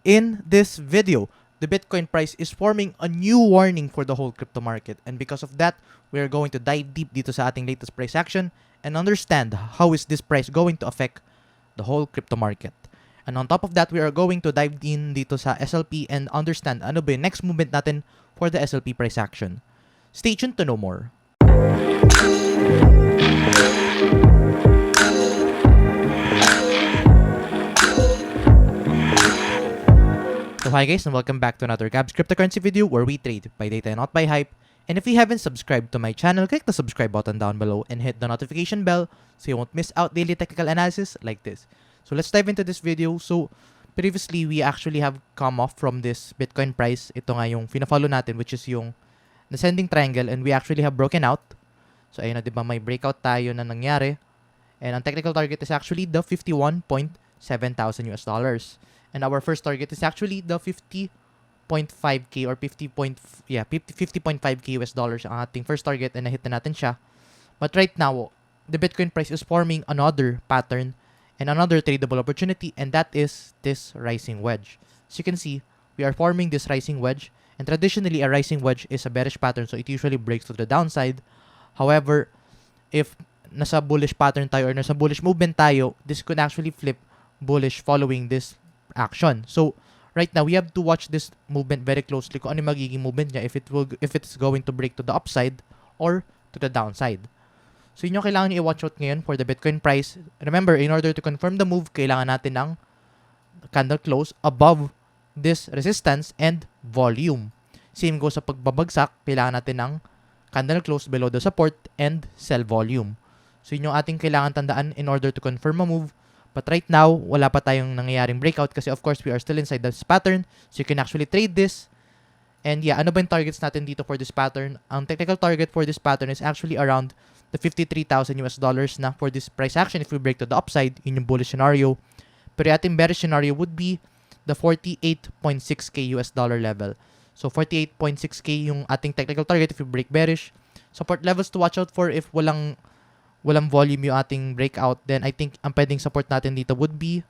In this video, the Bitcoin price is forming a new warning for the whole crypto market, and because of that, we are going to dive deep dito sa ating latest price action and understand how is this price going to affect the whole crypto market. And on top of that, we are going to dive in dito sa SLP and understand ano ba yung next movement natin for the SLP price action. Stay tuned to know more. So hi guys, and welcome back to another Gabb's cryptocurrency video where we trade by data and not by hype. And if you haven't subscribed to my channel, click the subscribe button down below and hit the notification bell so you won't miss out daily technical analysis like this. So let's dive into this video. So previously, we actually have come off from this Bitcoin price. Ito nga yung fina-follow natin, which is yung descending triangle, and we actually have broken out. So ayun na, diba, may breakout tayo na nangyari. And ang technical target is actually the 51.7 thousand US dollars. And our first target is actually the 50.5k or 50.5k US dollars ang ating first target, and na-hit na natin siya. But right now, the Bitcoin price is forming another pattern and another tradable opportunity, and that is this rising wedge. As you can see, we are forming this rising wedge, and traditionally a rising wedge is a bearish pattern, so it usually breaks to the downside. However, if nasa bullish pattern tayo or nasa bullish movement tayo, this could actually flip bullish following this action. So right now, we have to watch this movement very closely kung ano magiging movement niya, if it's going to break to the upside or to the downside. So yun yung kailangan niyo i-watch out ngayon for the Bitcoin price. Remember, in order to confirm the move, kailangan natin ng candle close above this resistance and volume. Same goes sa pagbabagsak, kailangan natin ng candle close below the support and sell volume. So yun yung ating kailangan tandaan in order to confirm a move. But right now, wala pa tayong nangyayaring breakout kasi of course, we are still inside this pattern. So you can actually trade this. And yeah, ano ba yung targets natin dito for this pattern? Ang technical target for this pattern is actually around the 53,000 US dollars na for this price action if we break to the upside in yung bullish scenario. Pero yung ating bearish scenario would be the 48.6k US dollar level. So 48.6k yung ating technical target if we break bearish. Support levels to watch out for if walang volume yung ating breakout, then I think ang pwedeng support natin dito would be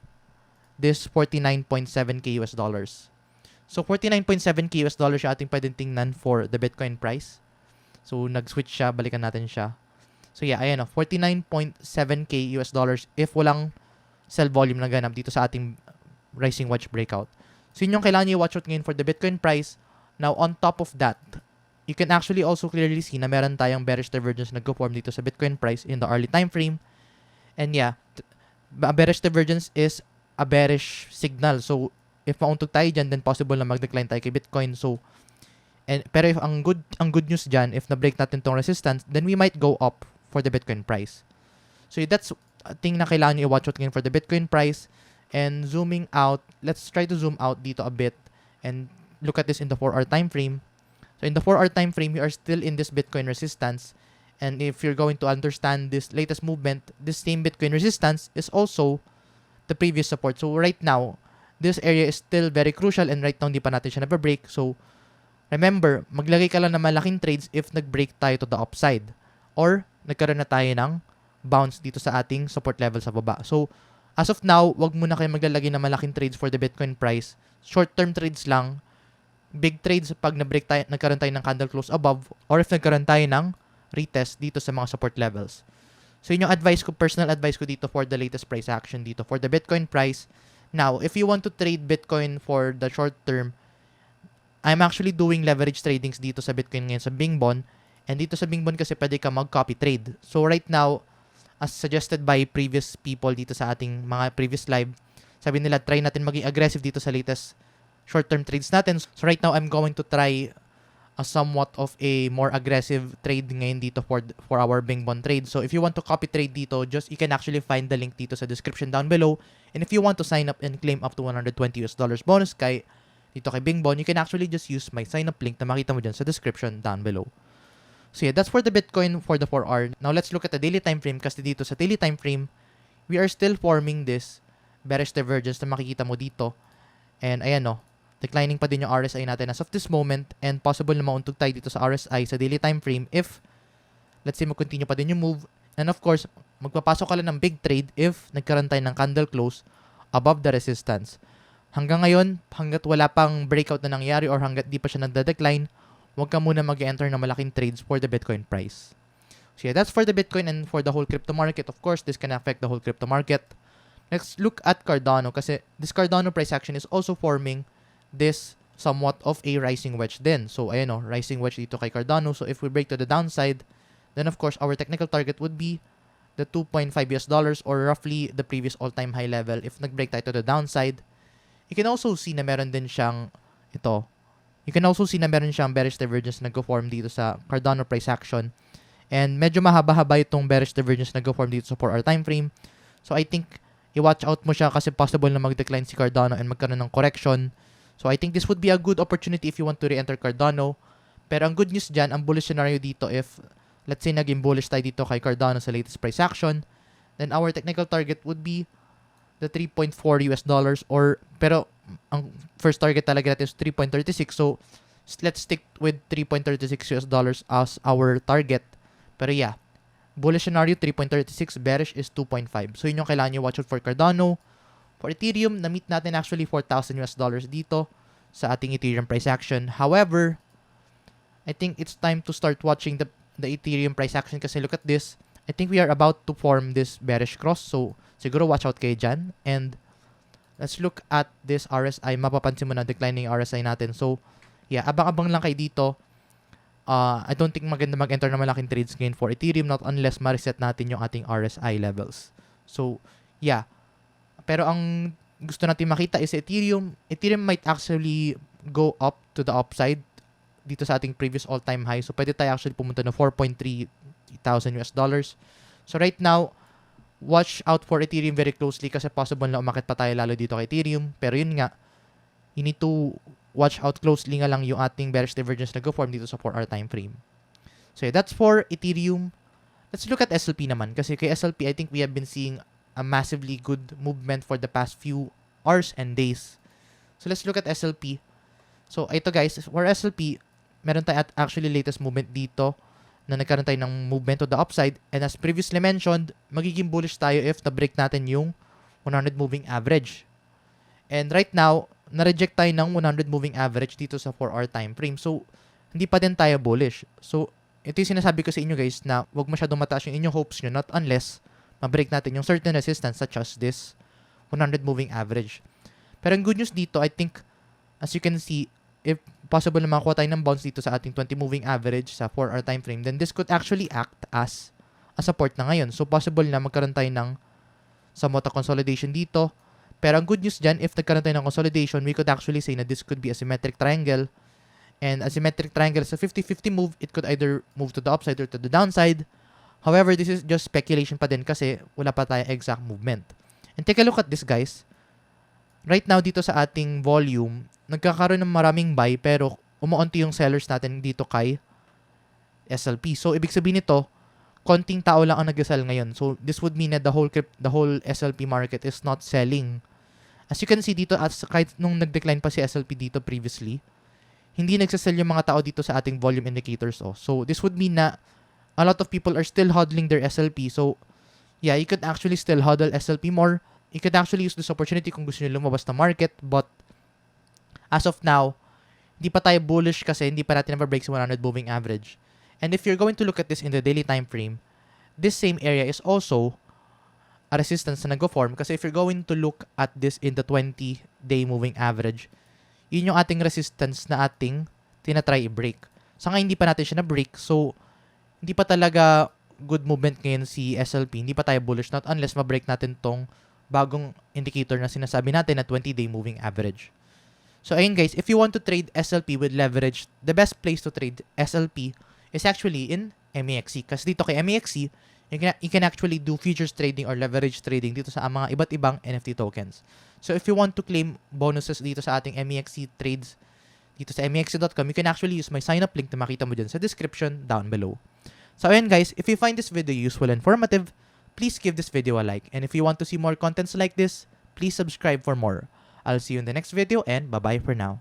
this 49.7k US dollars. So 49.7k US dollars yung ating pwedeng tingnan for the Bitcoin price. So nag-switch siya, balikan natin siya. So yeah, ayan o, 49.7k US dollars if walang sell volume na ganap dito sa ating rising wedge breakout. So yun yung kailangan nyo i-watch out ngayon for the Bitcoin price. Now on top of that, you can actually also clearly see na meron tayong bearish divergence na nag-form dito sa Bitcoin price in the early time frame. And yeah, a bearish divergence is a bearish signal. So if mauntog tayo dyan, then possible na mag-decline tayo kay Bitcoin. So pero if ang good news dyan, if na-break natin tong resistance, then we might go up for the Bitcoin price. So that's a thing na kailangan nyo i-watch out ngayon for the Bitcoin price. And zooming out, let's try to zoom out dito a bit and look at this in the 4-hour time frame. So in the 4-hour time frame, we are still in this Bitcoin resistance. And if you're going to understand this latest movement, this same Bitcoin resistance is also the previous support. So right now, this area is still very crucial, and right now, hindi pa natin siya na-break. So remember, maglagay ka lang ng malaking trades if nag-break tayo to the upside or nagkaroon na tayo ng bounce dito sa ating support level sa baba. So as of now, wag muna kayo maglalagay ng malaking trades for the Bitcoin price. Short-term trades lang. Big trades pag na-break tayo, nagkaroon tayo ng candle close above, or if nagkaroon tayo ng retest dito sa mga support levels. So yun yung advice ko, personal advice ko dito for the latest price action dito for the Bitcoin price. Now, if you want to trade Bitcoin for the short term, I'm actually doing leverage tradings dito sa Bitcoin ngayon sa Bingbon. And dito sa Bingbon kasi pwede ka mag-copy trade. So right now, as suggested by previous people dito sa ating mga previous live, sabi nila, try natin maging aggressive dito sa latest short-term trades natin. So right now, I'm going to try a somewhat of a more aggressive trade ngayon dito for our Bingbon trade. So if you want to copy trade dito, you can actually find the link dito sa description down below. And if you want to sign up and claim up to $120 bonus dito kay Bingbon, you can actually just use my sign up link na makita mo dyan sa description down below. So yeah, that's for the Bitcoin for the 4-hour. Now let's look at the daily time frame, kasi dito sa daily time frame, we are still forming this bearish divergence na makikita mo dito. And ayan no, declining pa din yung RSI natin as of this moment, and possible na mauntog tayo dito sa RSI sa daily time frame if, let's say, mag-continue pa din yung move. And of course, magpapasok ka lang ng big trade if nagkaroon tayo ng candle close above the resistance. Hanggang ngayon, hanggat wala pang breakout na nangyari or hanggat di pa siya nagda-decline, huwag ka muna mag-enter ng malaking trades for the Bitcoin price. So yeah, that's for the Bitcoin and for the whole crypto market. Of course, this can affect the whole crypto market. Let's look at Cardano kasi this Cardano price action is also forming this somewhat of a rising wedge din. So ayan o, rising wedge dito kay Cardano. So if we break to the downside, then of course our technical target would be the 2.5 US dollars or roughly the previous all-time high level. If nag-break tayo to the downside, you can also see na meron din siyang ito. You can also see na meron siyang bearish divergence na nag-form dito sa Cardano price action. And medyo mahaba-haba itong bearish divergence na nag-form dito sa 4-hour time frame. So I think i-watch out mo siya kasi possible na mag-decline si Cardano and magkaroon ng correction. So I think this would be a good opportunity if you want to re-enter Cardano. Pero ang good news dyan, ang bullish scenario dito if let's say naging bullish tayo dito kay Cardano sa latest price action, then our technical target would be the 3.4 US dollars or pero ang first target talaga natin is 3.36. So let's stick with 3.36 US dollars as our target. Pero yeah, bullish scenario 3.36, bearish is 2.5. So yun yung kailangan nyo watch out for Cardano. For Ethereum, na-meet natin actually 4,000 US dollars dito sa ating Ethereum price action. However, I think it's time to start watching the Ethereum price action kasi look at this. I think we are about to form this bearish cross. So siguro watch out kayo dyan. And let's look at this RSI. Mapapansin mo na declining RSI natin. So yeah, abang-abang lang kayo dito. I don't think maganda mag-enter na malaking trades ngayon for Ethereum not unless ma-reset natin yung ating RSI levels. So, yeah. Pero ang gusto natin makita is Ethereum. Ethereum might actually go up to the upside dito sa ating previous all-time high. So, pwede tayo actually pumunta na 4.3 thousand US dollars. So, right now, watch out for Ethereum very closely kasi possible na umakit pa tayo lalo dito kay Ethereum. Pero yun nga, you need to watch out closely nga lang yung ating bearish divergence na go-form dito sa 4-hour time frame. So yeah, that's for Ethereum. Let's look at SLP naman. Kasi kay SLP, I think we have been seeing a massively good movement for the past few hours and days. So let's look at SLP. So ito guys, for SLP, meron tayo at actually latest movement dito na nagkaroon tayo ng movement to the upside. And as previously mentioned, magiging bullish tayo if na-break natin yung 100 moving average. And right now, na-reject tayo ng 100 moving average dito sa 4-hour time frame. So, hindi pa din tayo bullish. So, ito yung sinasabi ko sa inyo guys na huwag masyadong mataas yung inyong hopes nyo not unless ma-break natin yung certain resistance such as this 100 moving average. Pero ang good news dito, I think, as you can see, if possible na makakuha tayo ng bounce dito sa ating 20 moving average sa 4-hour time frame, then this could actually act as a support na ngayon. So, possible na magkaroon tayo ng somewhat a consolidation dito. Pero ang good news dyan, if nagkaroon tayo ng consolidation, we could actually say na this could be a symmetric triangle. And a symmetric triangle is a 50-50 move. It could either move to the upside or to the downside. However, this is just speculation pa din kasi wala pa tayo exact movement. And take a look at this guys. Right now dito sa ating volume, nagkakaroon ng maraming buy pero umuunti yung sellers natin dito kay SLP. So, ibig sabihin nito, konting tao lang ang nag-sell ngayon. So, this would mean that the whole SLP market is not selling. As you can see dito, kahit nung nag-decline pa si SLP dito previously, hindi nagsasell yung mga tao dito sa ating volume indicators. Oh. So, this would mean na a lot of people are still hodling their SLP. So, yeah, you could actually still hodl SLP more. You could actually use this opportunity kung gusto nyo lumabas na market. But, as of now, hindi pa tayo bullish kasi hindi pa natin break sa 100 moving average. And if you're going to look at this in the daily time frame, this same area is also a resistance na nag-form kasi if you're going to look at this in the 20-day moving average, yun yung ating resistance na ating tinatry i-break. So ngayon hindi pa natin siya na-break, so hindi pa talaga good movement ngayon si SLP, hindi pa tayo bullish not unless ma-break natin tong bagong indicator na sinasabi natin na 20-day moving average. So ayun guys, if you want to trade SLP with leverage, the best place to trade SLP is actually in MEXC. Kasi dito kay MEXC, you can actually do futures trading or leverage trading dito sa mga iba't ibang NFT tokens. So if you want to claim bonuses dito sa ating MEXC trades dito sa MEXC.com, you can actually use my sign up link na makita mo dyan sa description down below. So ayan guys, if you find this video useful and informative, please give this video a like. And if you want to see more contents like this, please subscribe for more. I'll see you in the next video and bye-bye for now.